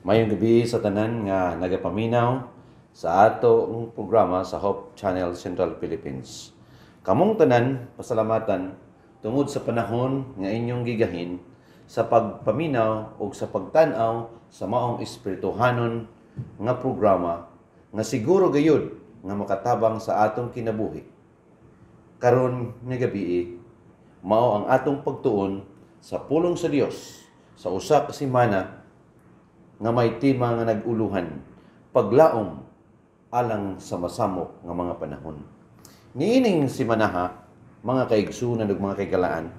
Mayong gabi sa tanan nga nagapaminaw sa atong programa sa Hope Channel Central Philippines. Kamong tanan pasalamatan tungod sa panahon nga inyong gigahin sa pagpaminaw o sa pagtan-aw sa maong espirituhanon nga programa nga siguro gayud nga makatabang sa atong kinabuhi. Karon nga gabi mao ang atong pagtuon sa pulong sa Dios sa usa ka semana nga may tema nga nag-uluhan, paglaom alang sa masamok nga mga panahon. Niining simanaha, mga kaigsunan ug mga kaigalaan,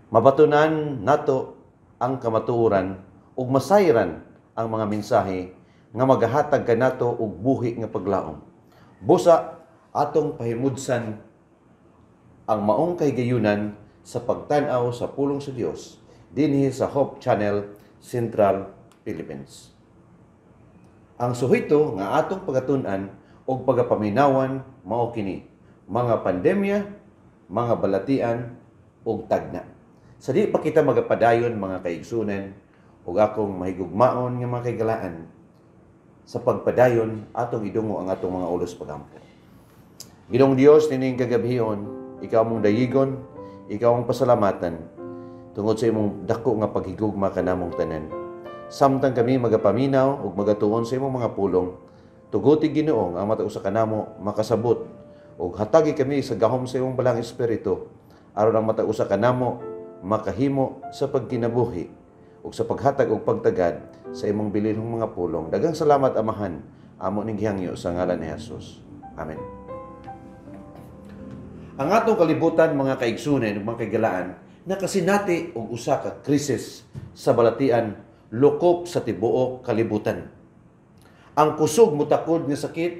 mabatunan nato ang kamatuoran ug masayran ang mga mensahe nga magahatag kanato og buhi nga paglaom. Busa atong pahimudsan ang maong kahigayunan sa pagtan-aw sa pulong sa Dios dinhi sa Hope Channel Central Philippines. Ang suhito nga atong pagatun-an og pagapaminawan mao kini mga pandemya, mga balatian ug tagna. Sa di pa kita magapadayon mga kaigsunan ug akong mahigugmaon nga mga kaigalaan sa pagpadayon atong idungo ang atong mga ulos pagampo. Ginoong Dios nining kagabhion, ikaw mong dayigon, ikaw ang pasalamatan tungod sa imong dako nga paghigugma kanamong tanan. Samtang kami magapaminaw ug magatuon sa imong mga pulong, tuguti Ginoo ang matao sa kanamo makasabot ug hatagi kami sa gahom sa imong balang espiritu aron ang matao sa kanamo makahimo sa pagkinabuhi ug sa paghatag og pagtagad sa imong bilinhong mga pulong. Daghang salamat Amahan, amo ning gihangyo sa ngalan ni Hesus. Amen. Ang atong kalibutan mga kaigsunan ug mga kaigalaan nakasinati og usa ka krisis sa balatian lokop sa tibuok kalibutan. Ang kusog mutakod nga sakit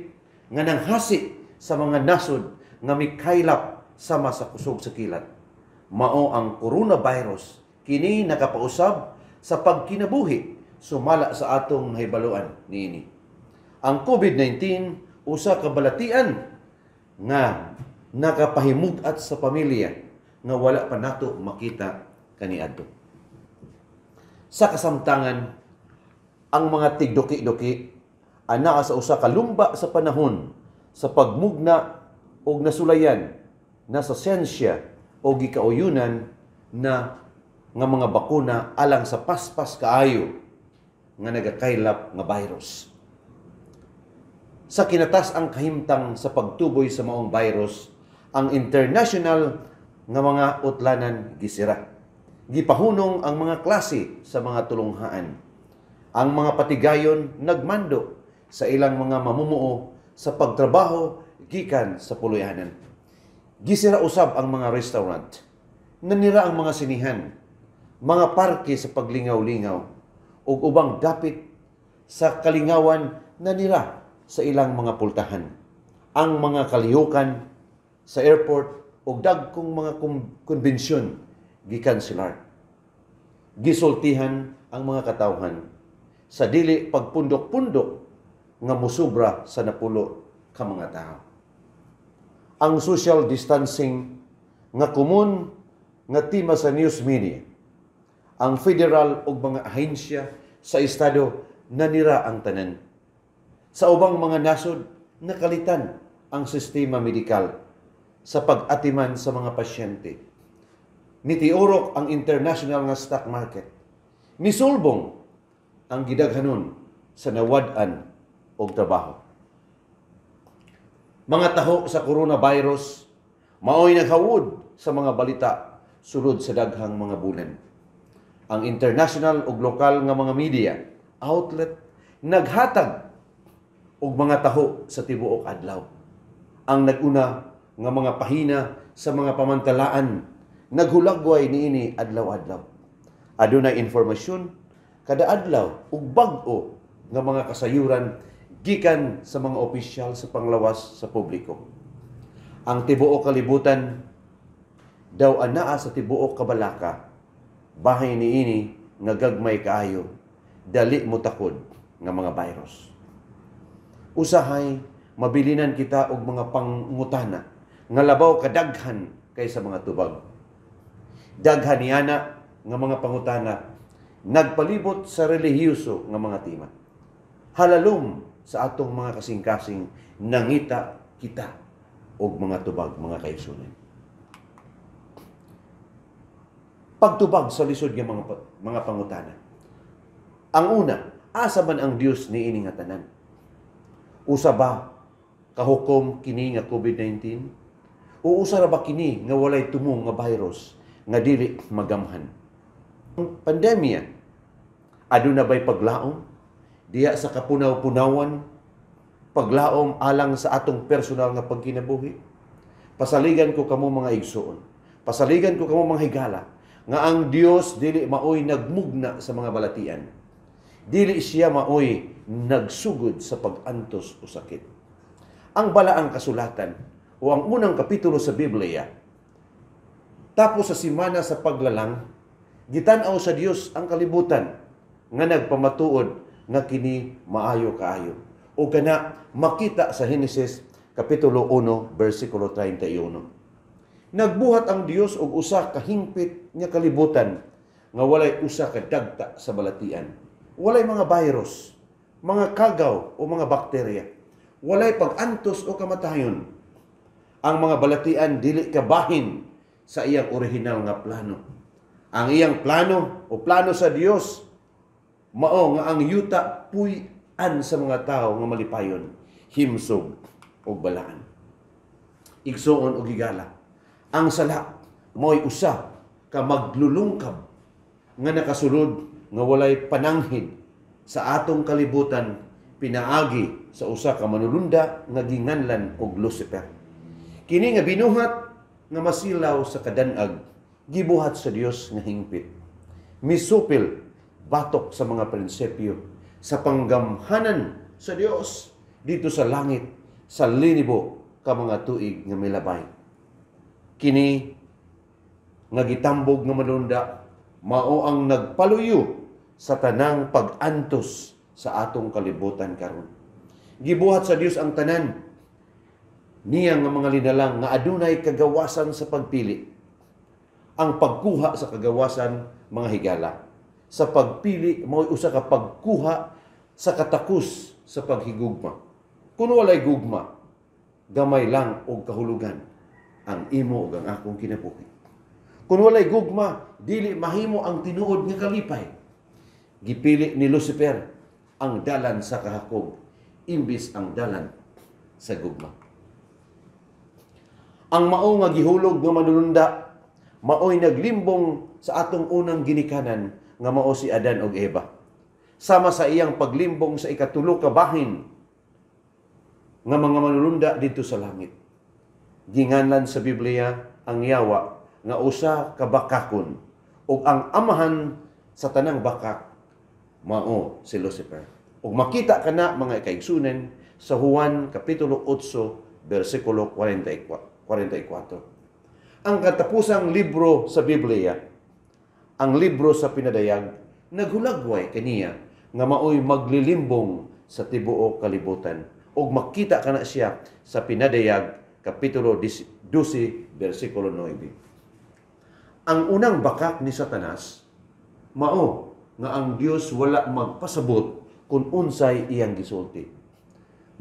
nga nanghasi sa mga nasod nga mikaylap sama sa kusog sa kilat. Mao ang coronavirus, kini nakapausab sa pagkinabuhi sumala sa atong nahibaluan niini. Ang COVID-19 usa ka balatian nga nakapahimug-at sa pamilya nga wala pa nato makita kaniadto. Sa kasamtangan, ang mga tigduki-duki anaa sa usa ka lumba sa panahon sa pagmugna og nasulayan na sa siyensya o gikauyunan na nga mga bakuna alang sa paspas kaayo nga nagakaylap nga virus. Sa kinatas ang kahimtang sa pagtuboy sa maong virus, ang international nga mga utlanan gisira. Gipahunong ang mga klase sa mga tulunghaan. Ang mga patigayon nagmando sa ilang mga mamumuo sa pagtrabaho gikan sa puluyanan. Gisira usab ang mga restaurant. Nanira ang mga sinihan, mga parke sa paglingaw-lingaw, ug ubang dapit sa kalingawan nanira sa ilang mga pultahan. Ang mga kalihukan sa airport ug dagkong mga konbensyon gikanselar. Gisultihan ang mga katawhan sa dili pagpundok-pundok nga musubra sa napulo ka mga tao. Ang social distancing nga kumun nga tema sa news media. Ang federal ug mga ahensya sa estado nanira ang tanan. Sa ubang mga nasod, nakalitan ang sistema medikal sa pag-atiman sa mga pasyente. Nitiurok ang international nga stock market. Misulbong ang gidaghanon sa nawad-an og trabaho. Mga taho sa coronavirus, maoy naghawod sa mga balita sulod sa daghang mga bulan. Ang international ug lokal nga mga media outlet naghatag og mga taho sa tibuok adlaw. Ang naguna nga mga pahina sa mga pamantalaan naghulagway niini adlaw-adlaw. Adunay informasyon kada adlaw ug bag-o nga mga kasayuran gikan sa mga opisyal sa panglawas sa publiko. Ang tibuok kalibutan daw anaa sa tibuok kabalaka, bahay niini nga gagmay kaayo, dali mo takod nga mga virus. Usahay mabilinan kita og mga pangutana nga labaw kadaghan kaysa mga tubag. Daghan niana nga mga pangutana nagpalibot sa relihiyoso nga mga tema. Halalom sa atong mga kasing-kasing nangita kita og mga tubag, mga kaigsunan. Pagtubag sa lisod nga mga pangutana. Ang una, asa man ang Dios niini nga tanan? Usa ba kahukom kini nga COVID-19? O usa ra ba kini nga walay tumong nga virus nga dili magamhan? Pandemya, aduna ba'y paglaom diya sa kapunaw-punawan, paglaom alang sa atong personal nga pagkinabuhi? Pasaligan ko kamo mga igsoon, pasaligan ko kamo mga higala, nga ang Dios dili maoy nagmugna sa mga balatian. Dili siya maoy nagsugod sa pag-antos o sakit. Ang balaang kasulatan o ang unang kapitulo sa Biblia, tapos sa simana sa paglalang, gitan-aw sa Dios ang kalibutan nga nagpamatuod nga kini maayo kaayo. O kana makita sa Henesis kapitulo 1 bersikulo 31. Nagbuhat ang Dios og usa ka hingpit nga kalibutan nga walay usa ka dagta sa balatian. Walay mga virus, mga kagaw o mga bakterya. Walay pag-antos o kamatayon. Ang mga balatian dili kabahin sa iyang orihinal nga plano. Ang iyang plano o plano sa Dios mao nga ang yuta puy-an sa mga tao nga malipayon, himsog o balaan. Igsuon o gigala. Ang sala mo'y usa ka maglulungkab nga nakasulod nga walay pananghid sa atong kalibutan pinaagi sa usa ka manulunda nga ginganlan og Lucifer. Kini nga binuhat nga masilaw sa kadanag, gibuhat sa Dios nga hingpit. Misupil batok sa mga prinsipyo sa panggamhanan sa Dios dito sa langit sa linibo ka mga tuig nga milabay. Kini nga gitambog nga manulunda mao ang nagpaluyo sa tanang pag-antos sa atong kalibutan karon. Gibuhat sa Dios ang tanan niya nga mga linalang nga adunay kagawasan sa pagpili. Ang pagkuha sa kagawasan mga higala. Sa pagpili mao usa ka pagkuha sa katakus sa paghigugma. Kung walay gugma, gamay lang og kahulugan ang imo ug ang akong kinabuhi. Kung walay gugma, dili mahimo ang tinuod nga kalipay. Gipili ni Lucifer ang dalan sa kahakog imbis ang dalan sa gugma. Ang mao nga gihulog nga manulunda maoy naglimbong sa atong unang ginikanan nga mao si Adan ug Eva. Sama sa iyang paglimbong sa ikatulo ka bahin nga mga manulunda dito sa langit. Ginganlan sa Biblia ang yawa nga usa ka bakakon ug ang amahan sa tanang bakak mao si Lucifer. Ug makita kana mga kaigsunan sa Juan kapitulo 8 bersikulo 44. Ang katapusang libro sa Biblia, ang libro sa pinadayag, naghulagway kaniya nga maoy maglilimbong sa tibuok kalibutan ug makita kana siya sa pinadayag kapitulo 12 bersikulo 9. Ang unang bakak ni Satanas, mao nga ang Dios wala magpasabot kung unsay iyang gisulti.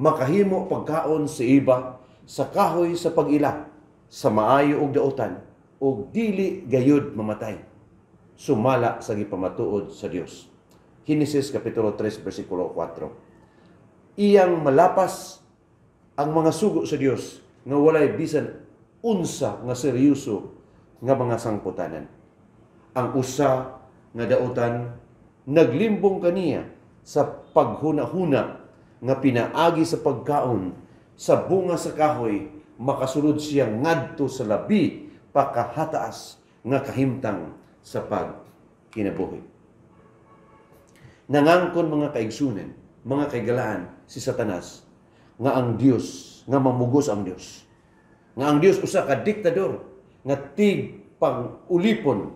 Makahimo pagkaon sa iba, sa kahoy sa pag-ila, sa maayo og dautan, og dili gayud mamatay. Sumala sa gipamatuod sa Dios. Genesis Kapitulo 3, versikulo 4. Iyang malapas ang mga sugo sa Dios nga walay bisan unsa nga seryoso nga mga sangputanan. Ang usa nga dautan naglimbong kaniya sa paghuna-huna nga pinaagi sa pagkaon sa bunga sa kahoy, makasulod siya ngadto sa labi pakahataas nga kahimtang sa pagkinabuhi. Nangangkon mga kaigsunan, mga kaigalaan si Satanas nga ang Dios, nga mamugos ang Dios. Nga ang Dios usa ka diktador nga tig pang-ulipon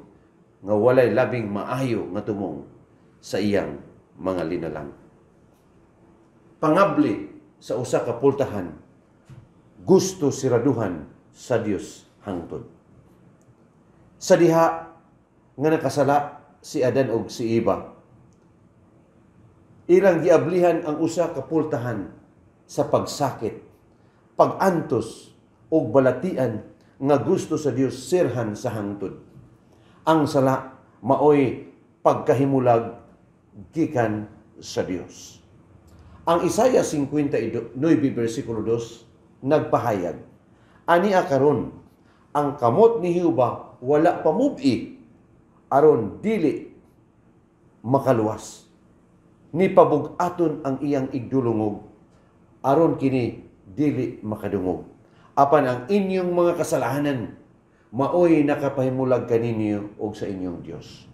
nga walay labing maayo nga tumong sa iyang mga linalang. Pangabli sa usa ka pultahan, gusto siraduhan sa Dios hangtod. Sa diha nga nakasala si Adan ug si Eva, ilang giablihan ang usa ka pultahan sa pagsakit, pagantos ug balatian nga gusto sa Dios sirhan sa hangtod. Ang sala maoy pagkahimulag gikan sa Dios. Ang Isaiah 59 versikulo 2 nagpahayag, ania karon ang kamot ni Jehova wala pamubi aron dili makaluwas. Ni pabug-aton ang iyang igdulungog aron kini dili makadungog. Apan ang inyong mga kasalanan maoy nakapahimulag kaninyo og sa inyong Dios.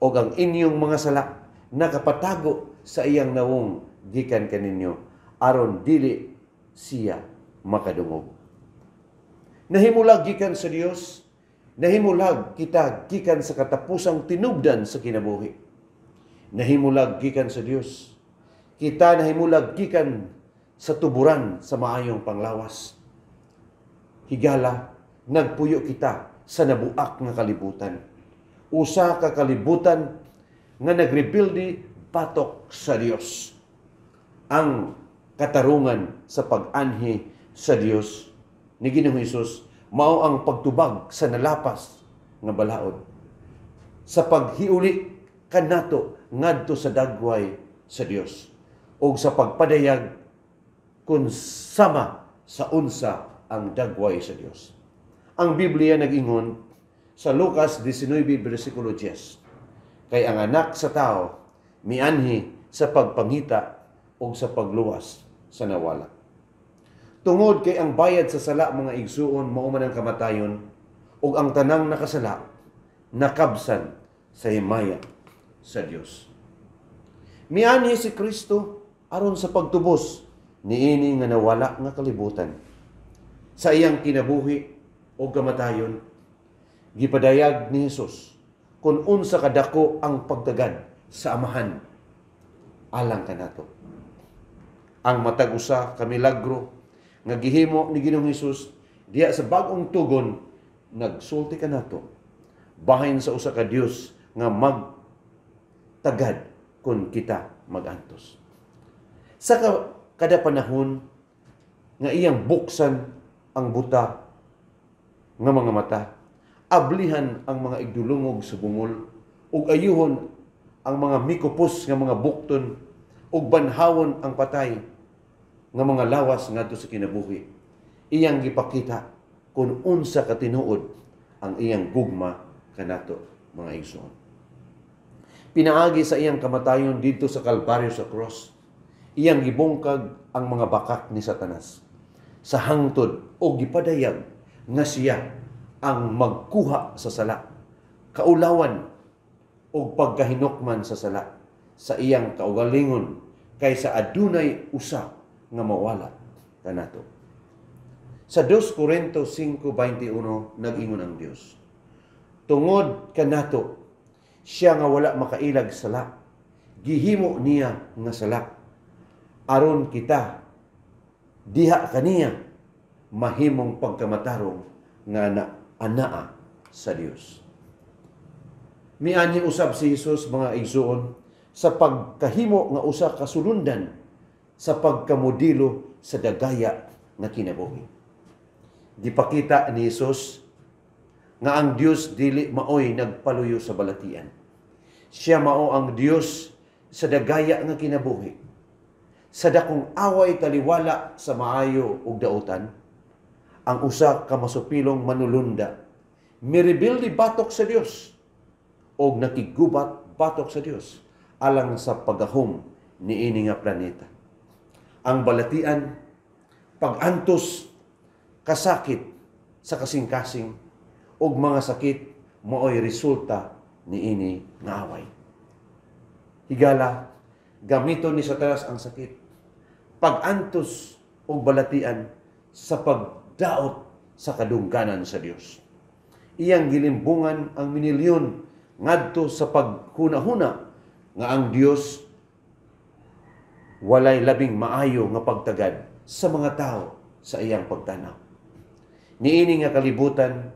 Og ang inyong mga sala nakapatago sa iyang nawong gikan kaninyo aron dili siya makadungog. Nahimulag gikan sa Dios, nahimulag kita gikan sa katapusang tinubdan sa kinabuhi. Nahimulag gikan sa Dios. Kita nahimulag gikan sa tuburan sa maayong panglawas. Higala, nagpuyo kita sa nabuak nga kalibutan. Usa ka kalibutan nga nagrebuildi patok sa Dios. Ang katarungan sa pag-anhi sa Dios ni Ginoong Hesus mao ang pagtubag sa nalapas nga balaod. Sa paghiuli kanato ngadto sa dagway sa Dios o sa pagpadayag kung sama sa unsa ang dagway sa Dios. Ang Biblia nag-ingon sa Lucas 19 versikulo 10, kay ang anak sa tao mianhi sa pagpangita o sa pagluwas sa nawala. Tungod kay ang bayad sa sala mga igsuon mao man ang kamatayon ug ang tanang nakasala nakabsan sa himaya sa Dios. Mianhi si Kristo aron sa pagtubos niini nga nawala nga kalibutan. Sa iyang kinabuhi o kamatayon, gipadayag ni Hesus kung unsa kadako ang pagtagad sa amahan alang kanato. Ang matag usa ka milagro nga gihimo ni Ginoong Hesus diya sa bag-ong tugon nagsulti kanato bahin sa usa ka Dios nga magtagad kung kita magantos. Sa kada panahon nga iyang buksan ang buta nga mga mata, ablihan ang mga igdulungog sa bungol, ug ayuhon ang mga mikupos nga mga bukton, ug banhawon ang patay nga mga lawas ngadto sa kinabuhi. Iyang gipakita kung unsa katinuod ang iyang gugma kanato, mga igsoon. Pinaagi sa iyang kamatayon dito sa Kalbaryo sa cross, iyang gibungkag ang mga bakak ni Satanas sa hangtod o gipadayag nga siya ang magkuha sa sala, kaulawan o pagkahinukman sa sala sa iyang kaugalingon kaysa adunay usa nga mawala kanato. Sa 2 Corinto 5:21 nag-ingon ang Dios, tungod kanato siya nga wala makailag sala, gihimo niya nga sala aron kita diha kaniya mahimong pagkamatarong nga anaa sa Dios. Mianhi usab si Jesus mga igsuon sa pagkahimo nga usa ka sulundan sa pagkamodelo sa dagaya nga kinabuhi. Gipakita ni Jesus nga ang Dios dili maoy nagpaluyo sa balatian. Siya mao ang Dios sa dagaya nga kinabuhi. Sa dakong away taliwala sa maayo ug dautan, ang usa ka masupilong manulunda miribildi batok sa Dios og nakigubat batok sa Dios alang sa pagahom niini nga planeta. Ang balatian pag-antos kasakit sa kasing-kasing ug mga sakit maoy resulta niini nga away. Higala, gamiton ni Satanas ang sakit, pag-antos ug balatian sa pagdaot sa kadungganan sa Dios. Iyang gilimbungan ang minilyon ngadto sa paghuna-huna nga ang Dios walay labing maayo nga pagtagad sa mga tao sa iyang pagtanaw. Niini nga kalibutan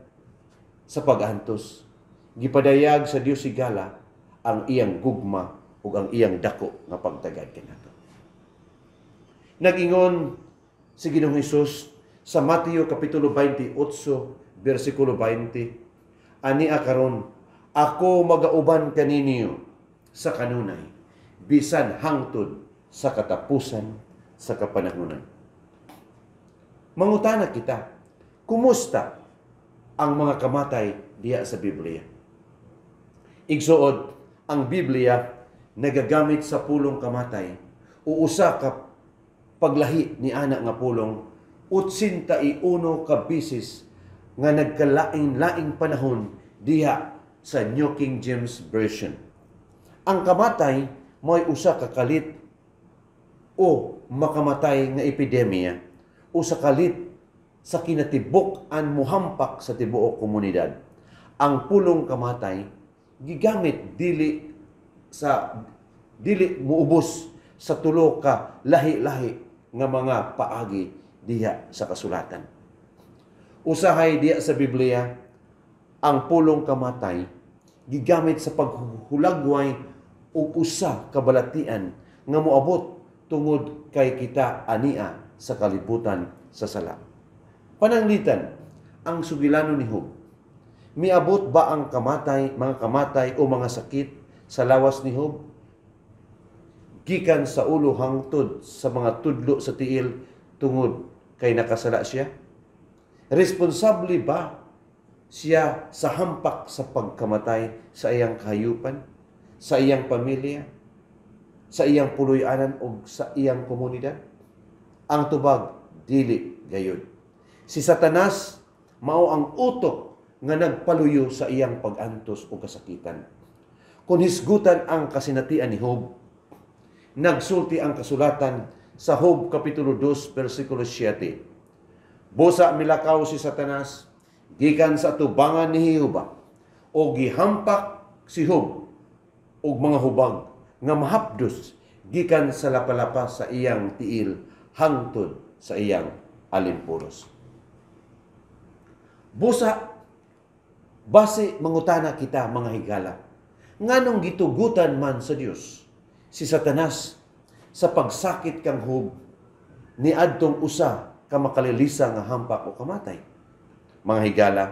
sa pag-antos, gipadayag sa Dios higala ang iyang gugma ug ang iyang dako nga pagtagad kanato. Nag-ingon si Ginoong Hesus sa Mateo kapitulo 28 bersikulo 20, ania karon ako magauban kaninyo sa kanunay bisan hangtod sa katapusan sa kapanahunan. Mangutana kita, kumusta ang mga kamatay diya sa Biblia? Igsuod, ang Biblia nagagamit sa pulong kamatay o usa ka paglahi ni ana nga pulong 81 ka bisis nga nagkalaing-laing panahon diha sa New King James Version. Ang kamatay mo'y usa ka kalit o makamatay nga epidemya o sa kalit sa kinatibok-an muhampak sa tibuok komunidad. Ang pulong kamatay gigamit dili muubos sa tulo ka lahi-lahi nga mga paagi diha sa kasulatan. Usahay diha sa Biblia, ang pulong kamatay gigamit sa paghulagway og usa ka balatian nga moabot tungod kay kita ania sa kalibutan sa sala. Pananglitan, ang sugilano ni Job. Miabot ba ang mga kamatay o mga sakit sa lawas ni Job? Gikan sa ulo hangtod sa mga tudlo sa tiil tungod kay nakasala siya? Responsable ba siya sa hampak sa pagkamatay sa iyang kahayupan, sa iyang pamilya, sa iyang puloy-anan o sa iyang komunidad? Ang tubag, dili gayud. Si Satanas mao ang utok nga nagpaluyo sa iyang pag-antos o kasakitan. Kung hisgutan ang kasinatian ni Job, nagsulti ang kasulatan sa Job kapitulo 2 bersikulo 7. Busa milakaw si Satanas gikan sa tubangan ni Jehova o gihampak si Job og mga hubag nga mahapdos gikan sa lapalapa sa iyang tiil hangtod sa iyang alimpuros. Busa base mangutana kita mga higala, nganong gitugutan man sa Dios si Satanas sa pagsakit kang Job ni adtong usa ka makalilisa nga hampak o kamatay? Mga higala,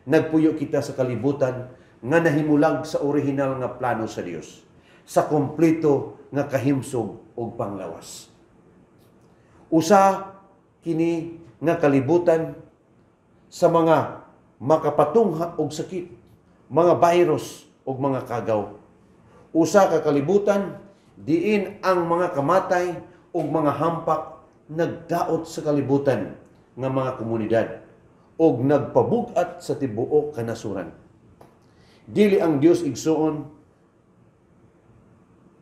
nagpuyo kita sa kalibutan nga nahimulag sa orihinal nga plano sa Dios, sa kompleto nga kahimsog o panglawas. Usa kini nga kalibutan sa mga makapatungha og sakit, mga virus o mga kagaw. Usa ka kalibutan diin ang mga kamatay o mga hampak nagdaot sa kalibutan nga mga komunidad o nagpabugat sa tibuok kanasuran. Dili ang Dios igsuon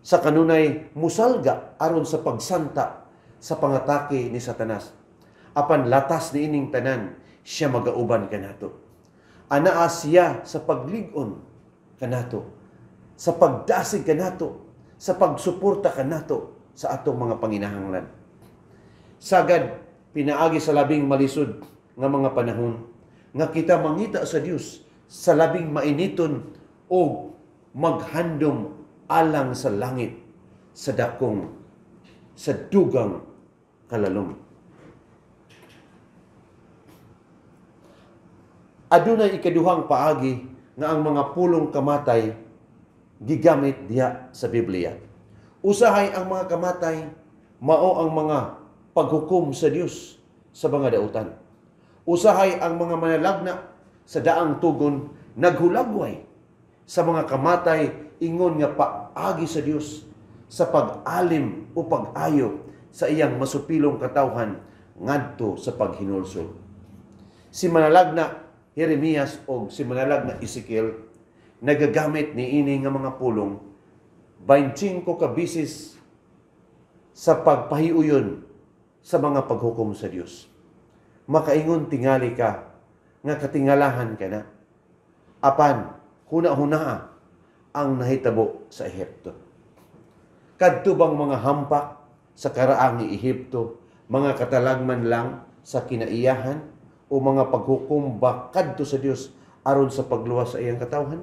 sa kanunay musalga aron sa pagsanta sa pangatake ni Satanas. Apan latas ni ining tanan, siya magauban kanato. Anaa siya sa paglig-on kanato, sa pagdasig kanato, sa pagsuporta kanato sa atong mga panginahanglan. Sagad pinaagi sa labing malisod nga mga panahon nga kita mangita sa Dios sa labing mainiton o o maghandom alang sa langit sa dugang kalalom. Adunay ikaduhang paagi nga ang mga pulong kamatay gigamit diha sa Biblia. Usahay ang mga kamatay mao ang mga paghukom sa Dios sa mga dautan. Usahay ang mga manalagna sa daang tugon naghulagway sa mga kamatay ingon nga paagi sa Dios sa pag-alim o pag-ayo sa iyang masupilong katawhan ngadto sa paghinulsol. Si manalagna Jeremias o si manalagna Ezekiel nagagamit niini nga mga pulong 25 ka bisis sa pagpahiuyon sa mga paghukom sa Dios. Makaingon tingali ka nga katingalahan ka na. Apan, huna-hunaa ang nahitabo sa Ehipto. Kadto bang mga hampak sa karaang ni Ehipto, mga katalagman lang sa kinaiyahan o mga paghukom ba kadto sa Dios aron sa pagluwas sa iyang katawhan?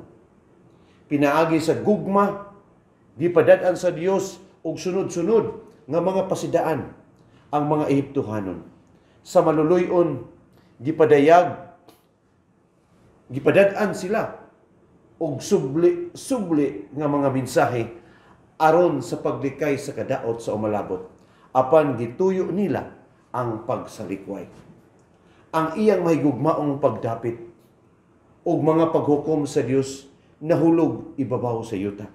Pinaagi sa gugma, gipadad-an sa Dios og sunod-sunod nga mga pasidaan ang mga Ehiptohanon. Sa maluluyon, gipadad-an sila og subli nga mga mensahe aron sa paglikay sa kadaot sa umalabot. Apan gituyo nila ang pagsalikway. Ang iyang mahigugmaong pagdapit og mga paghukom sa Dios nahulog ibabaw sa yuta.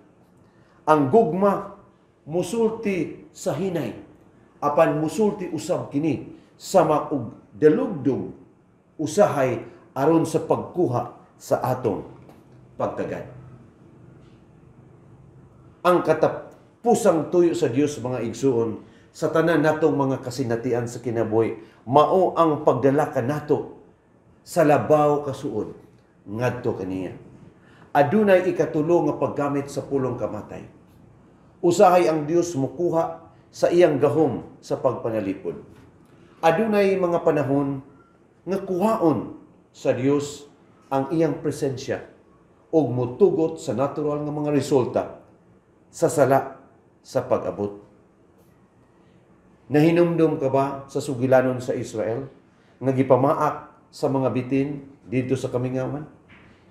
Ang gugma musulti sa hinay, apan musulti usab kini sama og dalugdog usahay aron sa pagkuha sa atong pagtagad. Ang katapusang tuyo sa Dios mga igsuon sa tanan natong mga kasinatian sa kinabuhi mao ang pagdala kanato sa labaw kasuod ngadto kaniya. Adunay ikatulo nga paggamit sa pulong kamatay. Usahay ang Dios mukuha sa iyang gahom sa pagpanalipod. Adunay mga panahon nga kuhaon sa Dios ang iyang presensya ug mutugot sa natural nga mga resulta sa sala sa pag-abot. Nahinumdum ka ba sa sugilanon sa Israel nga gipamaak sa mga bitin dito sa kamingawan?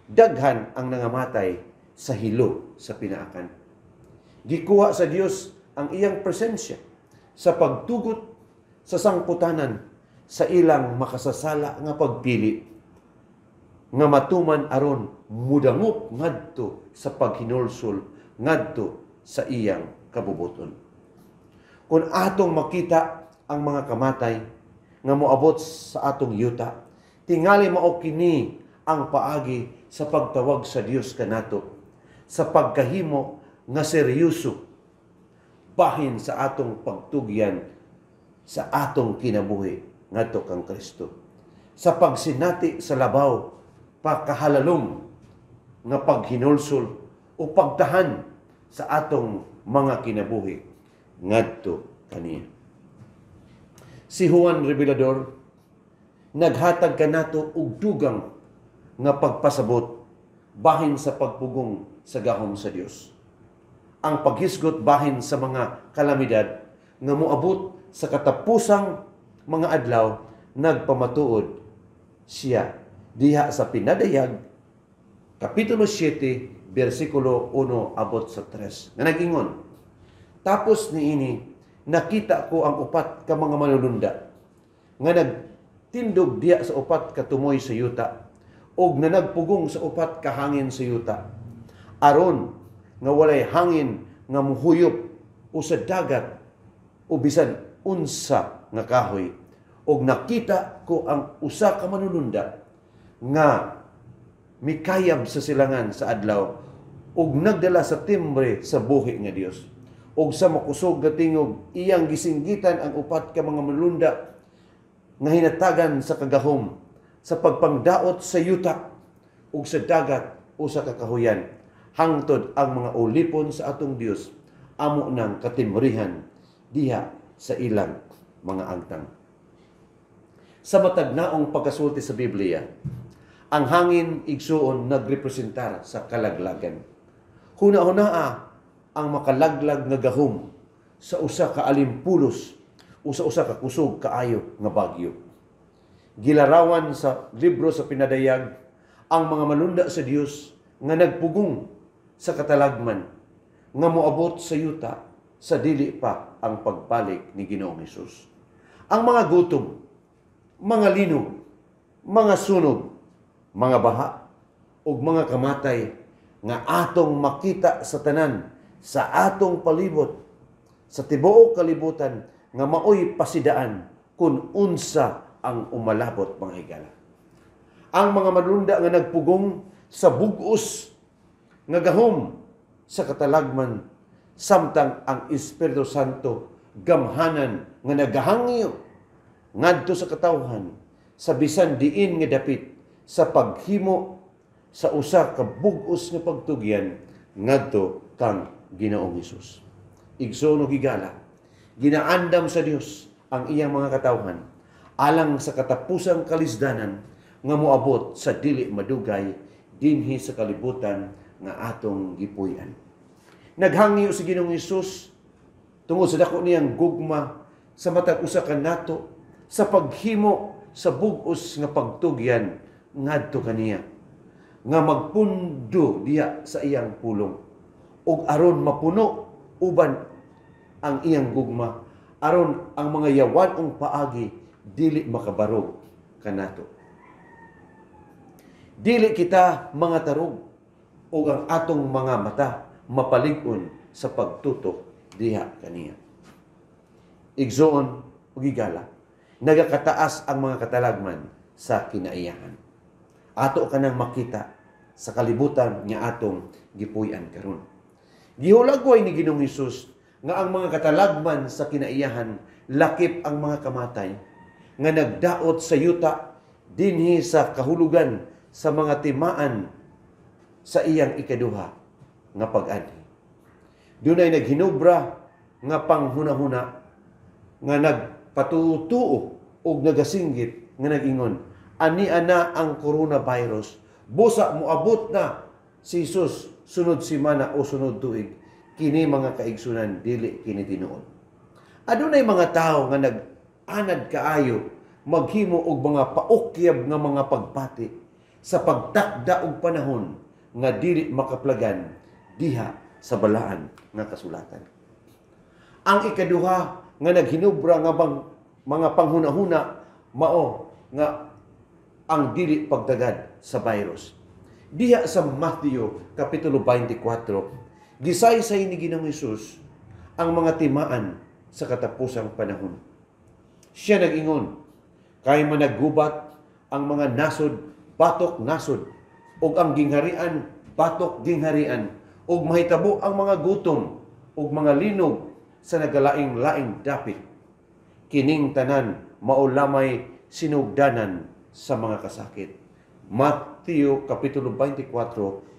Daghan ang nangamatay sa hilo sa pinaakan. Gikuha sa Dios ang iyang presensya sa pagtugot sa sangputanan sa ilang makasasala nga pagpili nga matuman aron mudangop ngadto sa paghinulsol ngadto sa iyang kabubuton. Kung atong makita ang mga kamatay nga moabot sa atong yuta, tingali mao kini ang paagi sa pagtawag sa Dios kanato sa pagkahimo nga seryoso bahin sa atong pagtugyan sa atong kinabuhi ngadto kang Kristo, sa pagsinati sa labaw pagkahalalom nga paghinulsol o pagtahan sa atong mga kinabuhi ngadto kaniya. Si Juan Revelador naghatag kanato og dugang nga pagpasabot bahin sa pagpugong sa gahom sa Dios. Ang paghisgot bahin sa mga kalamidad nga moabot sa katapusang mga adlaw nagpamatuod siya diha sa pinadayag kapitulo 7 bersikulo 1 abot sa 3 nga nagingon, tapos niini nakita ko ang upat ka mga manulunda nga nagtindog diya sa upat ka tumoy sa yuta og nanagpugong sa upat ka hangin sa yuta aron nga walay hangin nga muhuyop o sa dagat o bisan unsa nga kahoy. Og nakita ko ang usa ka manulunda nga mikayab sa silangan sa adlaw og nagdala sa timbre sa buhi nga Dios. Og sa makusog nga tingog iyang gisinggitan ang upat ka mga manulunda nga hinatagan sa kagahom sa pagpangdaot sa yuta ug sa dagat o sa kakahuyan hangtod ang mga ulipon sa atong Dios amo nang katimrihan diha sa ilang mga angtang. Sa matag naong pagkasulti sa Biblia, Ang hangin igsuon nagrepresentar sa kalaglagan. Huna-hunaa ang makalaglag nga gahom sa usa ka alimpulos o sa usa ka kusog kaayo nga bagyo. Gilarawan sa libro sa pinadayag ang mga malunda sa Dios nga nagpugong sa katalagman nga moabot sa yuta sa dili pa ang pagbalik ni Ginoong Hesus. Ang mga gutom, mga linog, mga sunog, mga baha, ug mga kamatay nga atong makita sa tanan sa atong palibot sa tibuok kalibutan nga maoy pasidaan kung unsa ang umalabot mga higala. Ang mga malunda nga nagpugong sa bugos nga gahom sa katalagman samtang ang Espiritu Santo gamhanan nga nagahangyo ngadto sa katawhan sa bisan diin nga dapit sa paghimo sa usa ka bugos nga pagtugyan ngadto kang Ginoong Hesus. Igsoon ug higala, ginaandam sa Dios ang iyang mga katawhan alang sa katapusang kalisdanan nga moabot sa dili madugay dinhi sa kalibutan nga atong gipuy-an. Naghangyo si Ginoong Hesus tungod sa dako niyang gugma sa matag usa ka nato sa paghimo sa bugos nga pagtugyan ngadto kaniya nga magpundo diya sa iyang pulong ug aron mapuno uban ang iyang gugma aron ang mga yawanong paagi dili makabarog kanato. Dili kita mga tarog ug ang atong mga mata mapalig-on sa pagtutok diha kaniya. Igsoon ug higala, nagakataas ang mga katalagman sa kinaiyahan. Ato ka nang makita sa kalibutan nga atong gipuy-an karon. Gihulagway ni Ginoong Hesus nga ang mga katalagman sa kinaiyahan lakip ang mga kamatay nga nagdaot sa yuta dinhi sa kahulugan sa mga timaan sa iyang ikaduha nga pag-anhi. Dunay naghinubra nga panghuna-huna nga nagpatutuo og nagasinggit nga nag-ingon, ani ana ang coronavirus, busa moabot na si Jesus sunod semana o sunod tuig, kini mga kaigsunan dili kini tinuod. Adunay mga tawo nga nag-anad kaayo maghimo og mga paukyab nga mga pagpati sa pagtakda og panahon nga dili makaplagan diha sa balaan nga kasulatan. Ang ikaduha nga naghinubra nga bang mga panghuna-huna mao nga ang dili pagdagad sa virus. Diha sa Matthew kapitulo 24, gisaysay ni Ginoong Hesus ang mga timaan sa katapusang panahon. Siya nag-ingon, kay managgubat ang mga nasod, batok nasod, ug ang gingharian, batok gingharian, ug mahitabo ang mga gutom, ug mga linog sa nagalaing-laing dapit. Kining tanan maulamay sinugdanan sa mga kasakit. Matthew kapitulo 24,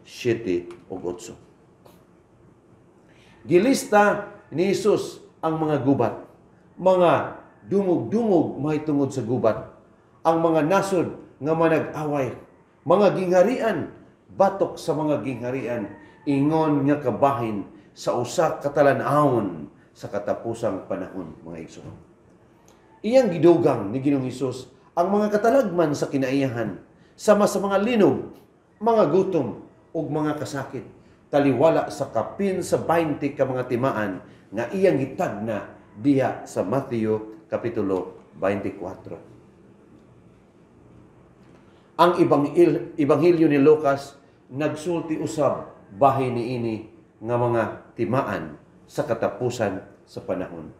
7 ug 8. Gilista ni Jesus ang mga gubat, mga dungog-dungog mahitungod sa gubat, ang mga nasod nga manag-away, mga gingharian, batok sa mga gingharian, ingon nga kabahin sa usa ka talan-awon sa katapusang panahon, mga igsoon. Iyang gidugang ni Ginoong Hesus ang mga katalagman sa kinaiyahan, sama sa mga linog, mga gutom, ug mga kasakit, taliwala sa kapin sa 20 ka mga timaan nga iyang gitagna diha sa Matthew kapitulo 24. Ang Ebanghelyo ni Lucas nagsulti usab bahin niini nga mga timaan sa katapusan sa panahon.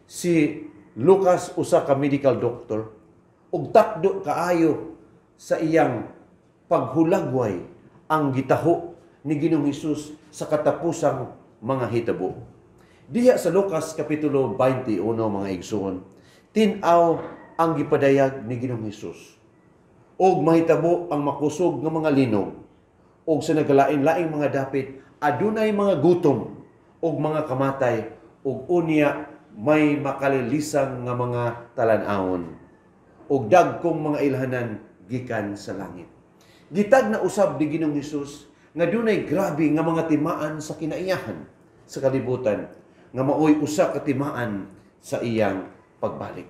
Si Lucas usa ka medical doctor ug takdo kaayo sa iyang paghulagway ang gitaho ni Ginoong Hesus sa katapusang mga hitabo. Diha sa Lucas kapitulo 21 mga igsoon, tin-aw ang gipadayag ni Ginoong Hesus. Og mahitabo ang makusog nga mga linog, og sa nagalain-laing mga dapit adunay mga gutom og mga kamatay, og unya may makalilisang nga mga talan-awon og dagkong mga ilhanan gikan sa langit. Gitag na usab ni Ginoong Hesus nga dunay grabe nga mga timaan sa kinaiyahan sa kalibutan nga maoy usa ka timaan sa iyang pagbalik.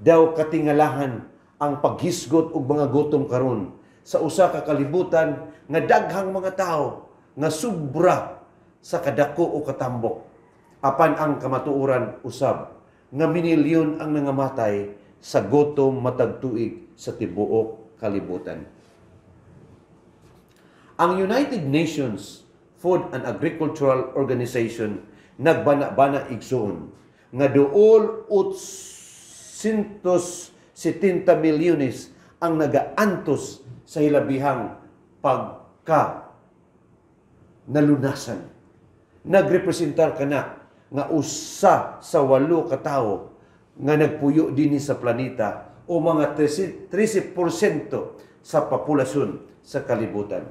Daw katingalahan ang paghisgot og mga gutom karon sa usa ka kalibutan nga daghang mga tao nga sobra sa kadako o katambok. Apan ang kamatuoran usab nga minilyon ang nangamatay sa gutom matag tuig sa tibuok kalibutan. Ang United Nations Food and Agricultural Organization nagbana-bana igsoon nga duol 870 milyones ang nagaantos sa hilabihang nalunasan. Nagrepresentar kana nga usa sa 8 ka tawo nga nagpuyo dinhi sa planeta o mga 13% sa populasyon sa kalibutan.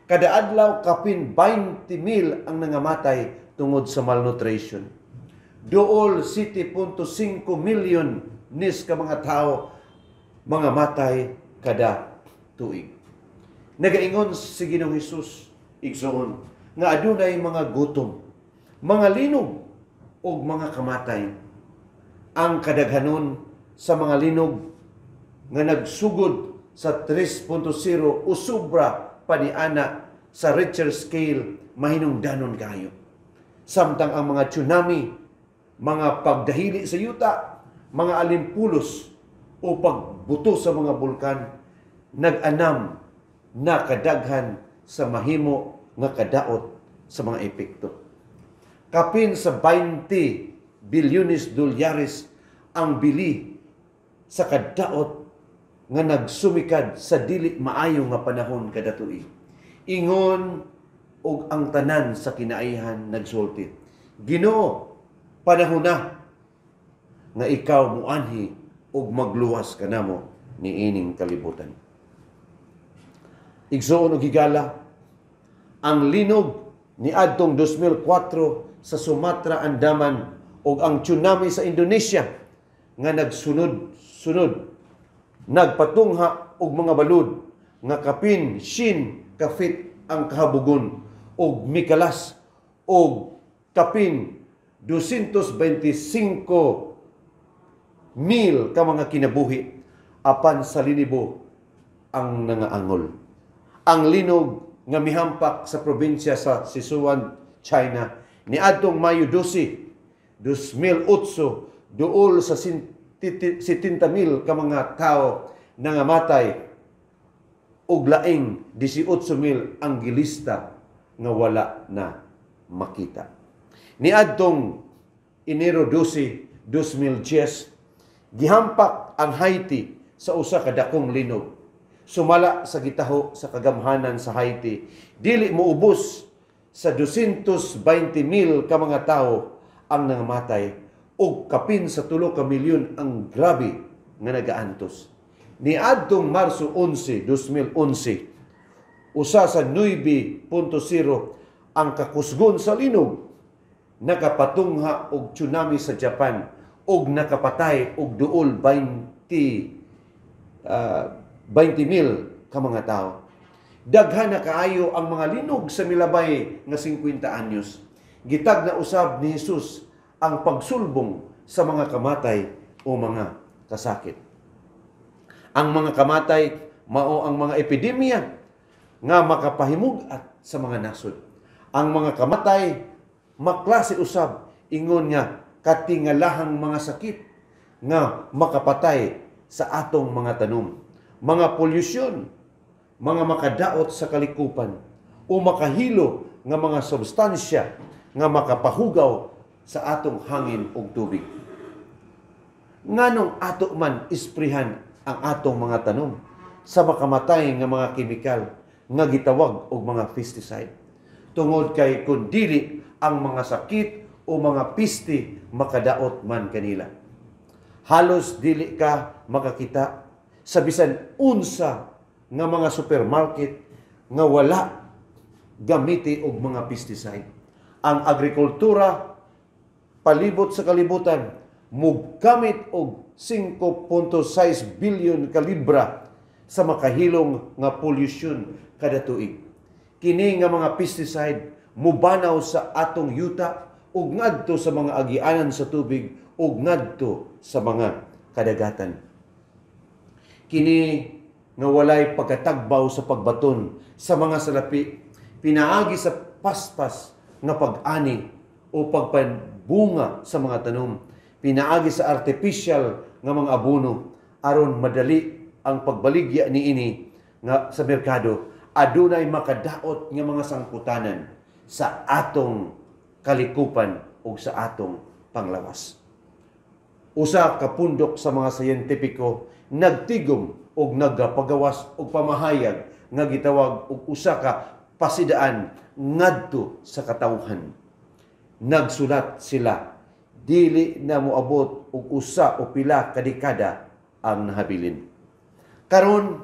Kada adlaw kapin 20,000 ang nangamatay tungod sa malnutrition. Duol 7.5 milyon nis ka mga tao mga matay kada tuig. Nagaingon si Ginoong Hesus igsoon nga adunay mga gutom, mga linog ug mga kamatay. Ang kadaghanon sa mga linog nga nagsugod sa 3.0 o sobra paniana sa Richter scale mahinungdanon kayo. Samtang ang mga tsunami, mga pagdahili sa yuta, mga alimpulos o pagbuto sa mga bulkan nag-anam na kadaghan sa mahimo nga kadaot sa mga epekto. Kapin sa 20 bilyones dolyares ang bili sa kadaot nga nagsumikad sa dili maayo nga panahon kada tuig. Ingon og ang tanan sa kinaihan nagsulti. Ginoo, panahon na nga ikaw muanhi og magluwas kanamo niining kalibutan. Igsoon og higala ang linog ni adtong 2004 sa Sumatra, Andaman ug ang tsunami sa Indonesia nga nagsunod-sunod nagpatungha og mga balud nga kapin shin ka feet ang kahabugon og mikalas og kapin 225,000 ka mga kinabuhi apan sa linibo ang nangaangol. Ang linog nga mihampak sa probinsya sa Sichuan, China niadtong Mayo 12, 2008 duol sa 70,000 ka mga tao nangamatay ug laing 18,000 ang gilista nga wala na makita. Niadtong Enero 12, 2010 gihampak ang Haiti sa usa ka dakong linog. Sumala sa gitaho sa kagamhanan sa Haiti, dili moubos sa 220,000 ka mga tao ang nangamatay ug kapin sa 3 ka milyon ang grabe nga nagaantos. Niadtong Marso 11, 2011, usa sa 9.0 ang kakusgon sa linog, nakapatungha og tsunami sa Japan ug nakapatay og duol 20,000 ka mga tao. Daghan na kaayo ang mga linog sa milabay nga 50 anyos. Gitag na usab ni Hesus ang pagsulbong sa mga kamatay o mga kasakit. Ang mga kamatay mao ang mga epidemya nga makapahimug-at sa mga nasod. Ang mga kamatay maklase usab ingon nga katingalahang mga sakit nga makapatay sa atong mga tanom. Mga polusyon, mga makadaot sa kalikupan o makahilo nga mga substansya nga makapahugaw sa atong hangin ug tubig. Nganong ato man isprihan ang atong mga tanom sa makamatay nga mga kemikal nga gitawag og mga pesticide. Tungod kay kun dili ang mga sakit o mga piste makadaot man kanila. Halos dili ka makakita sa bisan unsa nga mga supermarket nga wala gamiti og mga pesticide. Ang agrikultura palibot sa kalibutan mugamit og 5.6 bilyon ka libra sa makahilong nga pollution kada tuig. Kini nga mga pesticide mubanaw sa atong yuta ug ngadto sa mga agianan sa tubig ug ngadto sa mga kadagatan. Kini nga walay pagkatagbaw sa pagbaton sa mga salapi, pinaagi sa paspas nga pag-ani o pagpabunga sa mga tanom, pinaagi sa artificial nga mga abono aron madali ang pagbaligya niini nga sa merkado. Adunay makadaot nga mga sangputanan sa atong kalikupan o sa atong panglawas. Usa ka pundok sa mga siyentipiko nagtigom og nagpagawas og pamahayag nga gitawag og usa ka pasidaan ngadto sa katawhan. Nagsulat sila, dili na moabot og usa o pila ka dekada ang nahabilin. Karon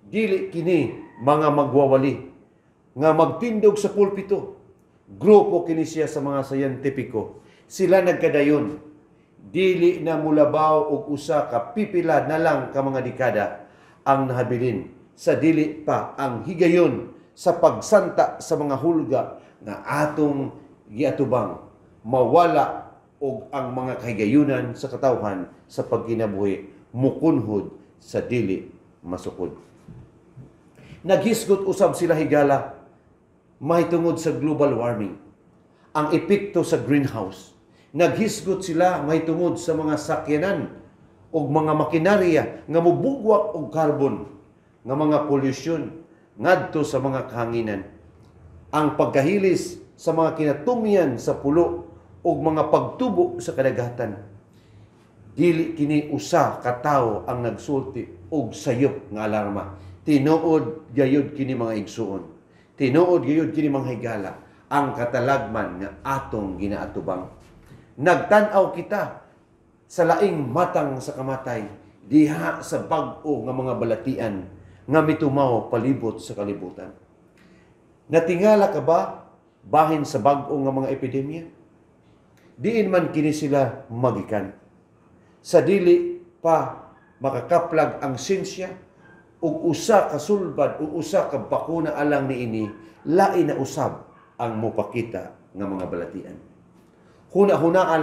dili kini mga magwawali nga magtindog sa pulpito. Grupo kini siya sa mga siyentipiko. Sila nagkadayon, dili na mulabaw og usa ka pipila na lang ka mga dekada ang nahabilin sa dili pa ang higayon sa pagsanta sa mga hulga nga atong giatubang mawala og ang mga kahigayunan sa katawhan sa pagkinabuhi mukunhod sa dili masukod. Naghisgot usab sila higala mahitungod sa global warming, ang epekto sa greenhouse. Naghisgot sila mahitungod sa mga sakyanan o mga makinarya nga mubugwak og carbon, nga mga pollution ngadto sa mga kahanginan. Ang pagkahilis sa mga kinatumyan sa pulo o mga pagtubo sa kadagatan. Dili kini usa ka tawo ang nagsulti og sayop nga alarma. Tinuod gayud kini mga igsuon. Tinuod gayud kini mga higala ang katalagman nga atong ginaatubang. Nagtan-aw kita sa laing matang sa kamatay diha sa bag-o nga mga balatian nga mitumaw palibot sa kalibutan. Natingala ka ba bahin sa bag-o nga mga epidemya? Diin man kini sila magikan. Sa dili pa makakaplag ang siyensya ug usa ka sulbad o usa ka bakuna alang niini, lain na usab ang mopakita nga mga balatian. Huna-hunaa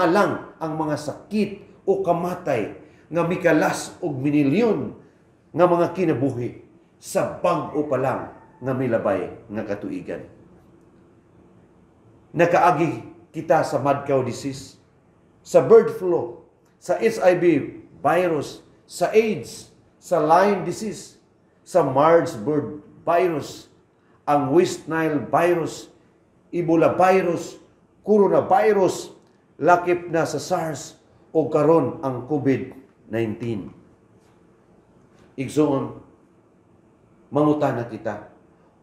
lang ang mga sakit o kamatay nga mikalas og minilyon nga mga kinabuhi sa bag-o pa lang nga milabay nga katuigan. Nakaagi kita sa mad cow disease, sa bird flu, sa HIV virus, sa AIDS, sa Lyme disease, sa Marburg virus, ang West Nile virus, Ebola virus, coronavirus, lakip na sa SARS o karon ang COVID-19. Igsoon, mangutana kita,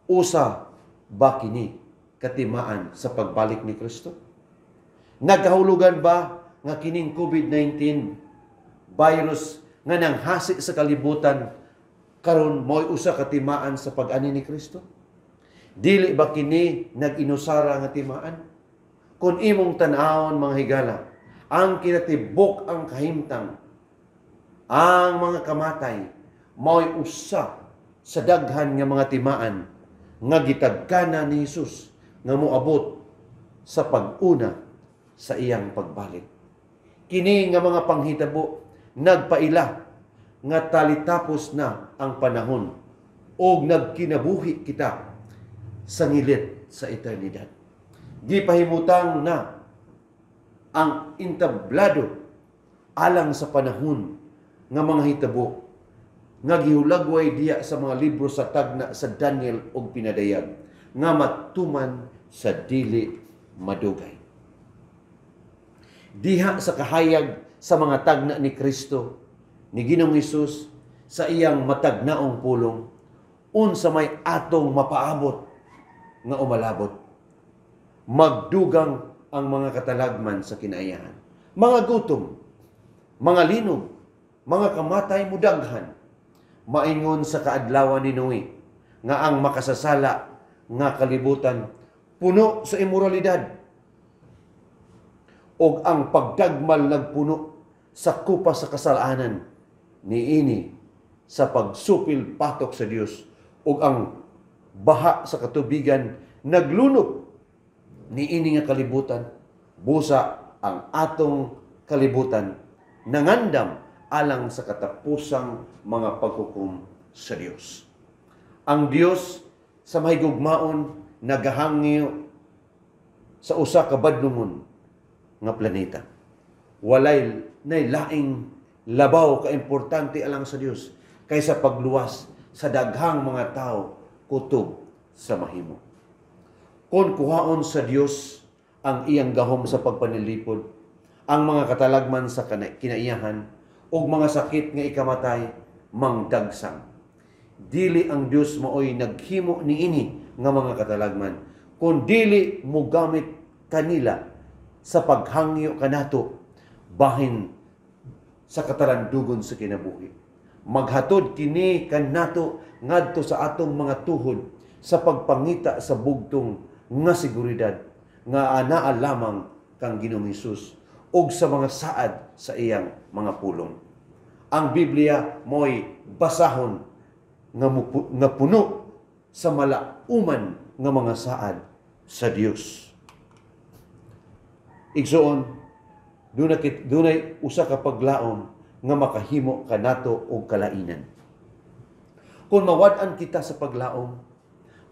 usa ba kini katimaan sa pagbalik ni Kristo? Nagkahulugan ba nga kining COVID-19 virus nga nanghasi sa kalibutan karon mo'y usa katimaan sa pag-ani ni Kristo? Dili ba kini nag-inusara nga timaan? Kung imong tan-awon mga higala, ang kinatibok ang kahimtang, ang mga kamatay, mo'y usa sa daghan nga mga timaan nga gitagkana ni Hesus nga moabot sa pag-una sa iyang pagbalik. Kini nga mga panghitabo nagpaila nga talitapos na ang panahon o nagkinabuhi kita sa ngilit sa eternidad. Gipahimutang na ang entablado alang sa panahon nga mga hitabo nga gihulagway diya sa mga libro sa tagna sa Daniel og pinadayag nga matuman sa dili madugay. Diha sa kahayag sa mga tagna ni Kristo, ni Ginoong Hesus sa iyang matagnaong pulong, unsa may atong mapaabot nga umalabot. Magdugang ang mga katalagman sa kinaiyahan. Mga gutom, mga linog, mga kamatay mudaghan, maingon sa kaadlawan ni Noe, nga ang makasasala nga kalibutan puno sa imoralidad, o ang pagdagmal nagpuno sa kupa sa kasalanan, niini sa pagsupil patok sa Dios ug ang baha sa katubigan naglunop niini nga kalibutan, busa ang atong kalibutan nangandam alang sa katapusang mga paghukom sa Dios. Ang Dios sa mahigugmaon nagahangyo sa usa ka badlungon nga planeta. Walay nay laing labaw ka importante alang sa Dios kaysa pagluwas sa daghang mga tao kutob sa mahimo. Kung kuhaon sa Dios ang iyang gahom sa pagpanilipod, ang mga katalagman sa kinaiyahan o mga sakit nga ikamatay mangdagsang. Dili ang Dios maoy naghimo niini nga mga katalagman, kun dili mo gamit kanila sa paghangyo kanato bahin sa katarandugon sa kinabuhi. Maghatod kini kanato ngadto sa atong mga tuhod sa pagpangita sa bugtong nga seguridad nga anaa lamang kang Ginoong Hesus ug sa mga saad sa iyang mga pulong. Ang Biblia mo'y basahon nga puno sa malauman nga mga saad sa Dios. Igsoon, dunay usa ka paglaom nga makahimo kanato og kalainan. Kung mawad-an kita sa paglaom,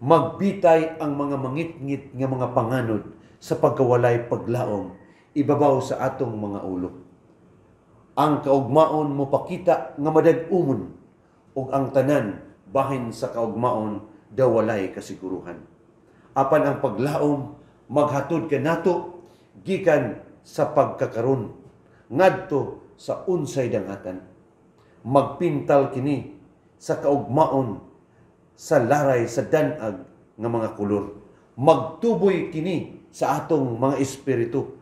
magbitay ang mga mangitngit nga mga panganod sa pagkawalay paglaom ibabaw sa atong mga ulo. Ang kaugmaon mo pakita nga madag-umon ug ang tanan bahin sa kaugmaon daw walay kasiguruhan. Apan ang paglaom maghatod kanato gikan sa pagkakaron ngadto sa unsay dangatan. Magpintal kini sa kaugmaon sa laray sa danag nga mga kulor. Magtuboy kini sa atong mga espiritu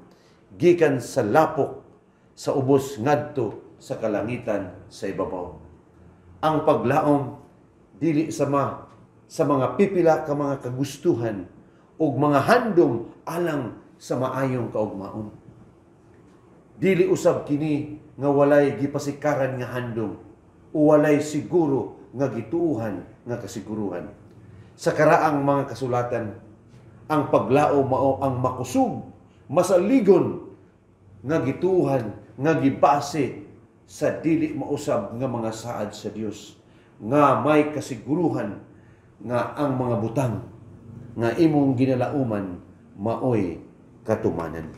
gikan sa lapok sa ubos ngadto sa kalangitan sa ibabaw. Ang paglaom dili sa mga pipila ka mga kagustuhan ug mga handom alang sa maayong kaugmaon. Dili usab kini nga walay gipasikaran nga handom o walay siguro nga gituuhan nga kasiguruhan. Sa karaang mga kasulatan, ang paglaom mao ang makusog, masaligon nga gituuhan nga gibase sa dili mausab nga mga saad sa Dios nga may kasiguruhan nga ang mga butang nga imong ginalauman maoy katumanan.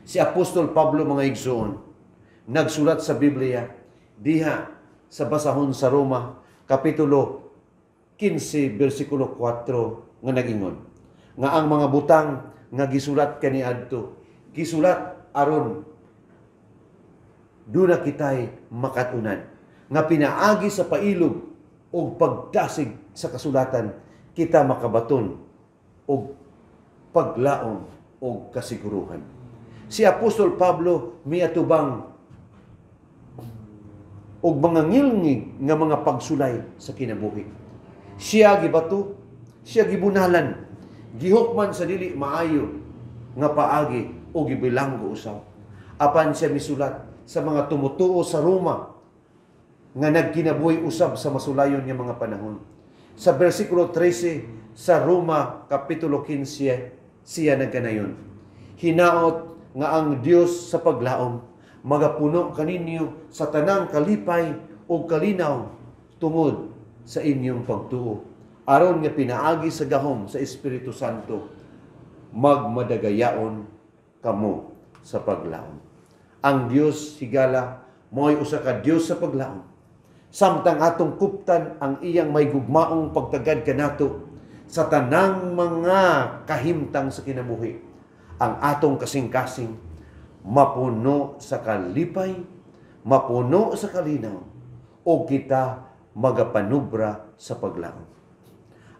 Si Apostol Pablo, mga igsoon, nagsulat sa Biblia diha sa basahon sa Roma, Kapitulo 15, versikulo 4, nga nagingon, nga ang mga butang nga gisulat kaniadto, gisulat aron duna kitay makatunan, nga pinaagi sa pailog o pagdasig sa kasulatan, kita makabaton o paglaom o kasiguruhan. Si Apostol Pablo miatubang og mga ngilngig nga mga pagsulay sa kinabuhi. Siya gibato, siya gibunalan, gihukman sa dili maayo nga paagi o gibilanggo usab. Apan siya misulat sa mga tumutuo sa Roma nga nagkinabuhi usab sa masulayon nga mga panahon. Sa versikulo 13 sa Roma Kapitulo 15 siya nagkanayon, hinaot nga ang Dios sa paglaom magapuno kaninyo sa tanang kalipay o kalinaw tungod sa inyong pagtuo. Aron nga pinaagi sa gahom sa Espiritu Santo, magmadagayaon kamo sa paglaom. Ang Dios higala mo'y usa ka Dios sa paglaom. Samtang atong kuptan ang iyang may gugmaong pagtagad kanato sa tanang mga kahimtang sa kinabuhi. Ang atong kasing-kasing mapuno sa kalipay, mapuno sa kalinaw, o kita magapanubra sa paglaom.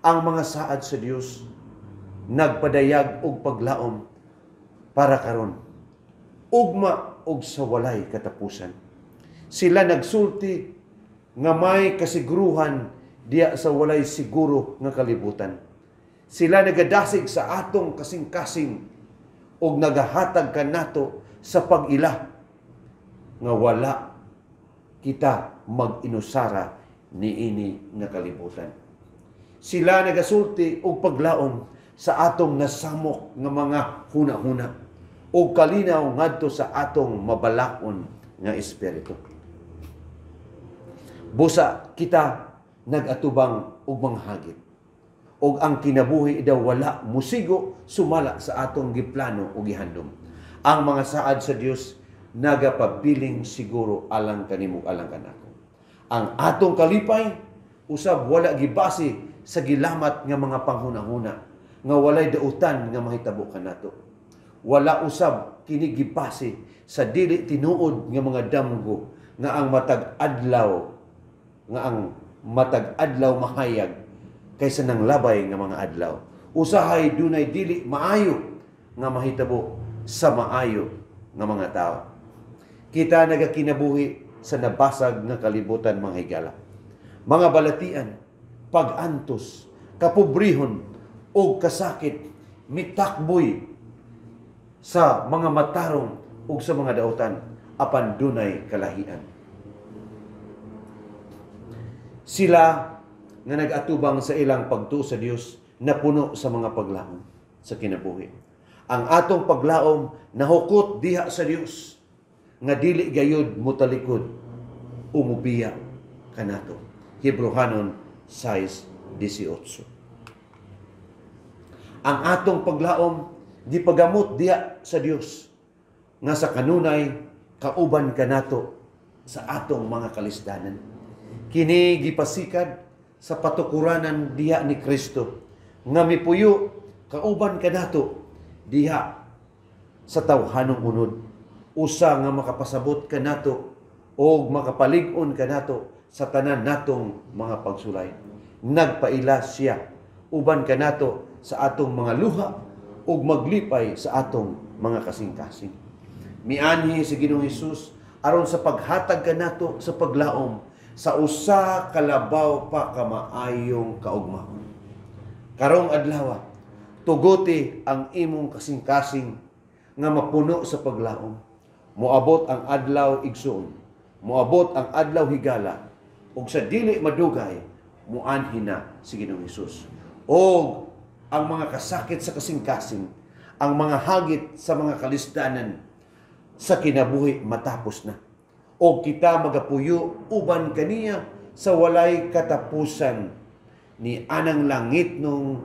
Ang mga saad sa Dios nagpadayag og paglaom para karon, ugma og sa walay katapusan. Sila nagsulti nga may kasiguruhan diya sa walay siguro nga kalibutan. Sila nagadasig sa atong kasing-kasing og nagahatag kanato sa pag-ila nga wala kita mag-inusara niini nga kalibutan. Sila nagasulti og paglaom sa atong nasamok nga mga huna-huna o kalinaw ngadto sa atong mabalakon nga espiritu. Busa kita nagatubang og manghagit. Og ang kinabuhi daw wala musigo sumala sa atong giplano o gihandom. Ang mga saad sa Dios nagapabiling siguro alang kanimo alang kanako. Ang atong kalipay usab wala gibase sa gilamat nga mga panghunahuna nga walay dautan nga mahitabo kanato. Wala usab kini gibase sa dili tinuod nga mga damgo nga ang matag adlaw mahayag kaysa nang labay nga mga adlaw. Usahay dunay dili maayo nga mahitabo sa maayo nga mga tao. Kita nagakinabuhi sa nabasag nga kalibutan mga higala. Mga balatian, pag-antos, kapobrihon o kasakit, mitakboy sa mga matarong o sa mga dautan apan dunay kalahian. Sila nga nag-atubang sa ilang pagtuo sa Dios na puno sa mga paglaom sa kinabuhi. Ang atong paglaom nahukot diha sa Dios nga dili gayud mutalikod umubiya kanato. Hebrehanon 6:18. Ang atong paglaom gipagamot diha sa Dios nga sa kanunay kauban kanato sa atong mga kalisdanan. Kini gipasikad sa patukuranan diha ni Kristo nga mipuyo kauban kanato diha sa tawhanong unod. Usa nga makapasabot kanato o makapalig-on kanato sa tanan natong mga pagsulay. Nagpaila siya uban kanato sa atong mga luha ug maglipay sa atong mga kasing-kasing. Mianhi si Ginoong Hesus aron sa paghatag kanato sa paglaom sa usa kalabaw pa ka maayong kaugmahon. Karong adlaw tuguti ang imong kasing-kasing nga mapuno sa paglaom. Moabot ang adlaw igsoon, moabot ang adlaw higala, ug sa dili madugay muanhi na si Ginoong Hesus. Og ang mga kasakit sa kasing-kasing, ang mga hagit sa mga kalisdanan sa kinabuhi matapos na. O kita magapuyo uban kaniya sa walay katapusan ni anang langit nung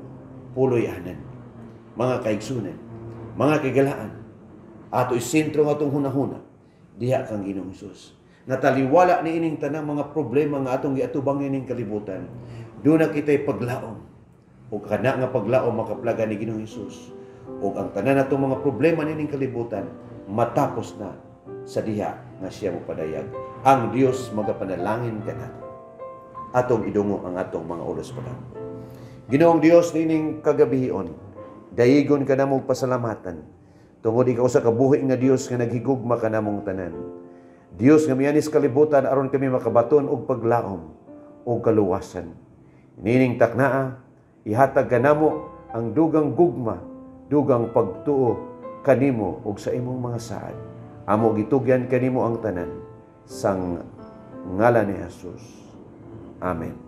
puloy-anan. Mga kaigsunan, mga kagalaan, ato isentro nga itong hunahuna, diha kang Ginoong Hesus. Nataliwala ni ining tanang mga problema nga atong giatubang ining kalibutan. Doon na kita'y paglaom. O kana nga paglaom makaplaga ni Ginoong Hesus. O ang tanan natong mga problema nining kalibutan, matapos na sa diha nga siya mo padayag. Ang Dios magapanalangin ka nato. Atong idungo ang atong mga ulos padang. Ginoong Dios nining kagabihion, dayigon ka namong pasalamatan. Tungod ikaw sa kabuhi nga Dios nga naghigugma ka namong tanan. Dios nga miyanis kalibutan aron kami makabaton og paglaom og kaluwasan. Nining taknaa, ihatag ka namo ang dugang gugma, dugang pagtuo kanimo og sa imong mga saad. Amo gitugyan kanimo ang tanan sang ngalan ni Jesus. Amen.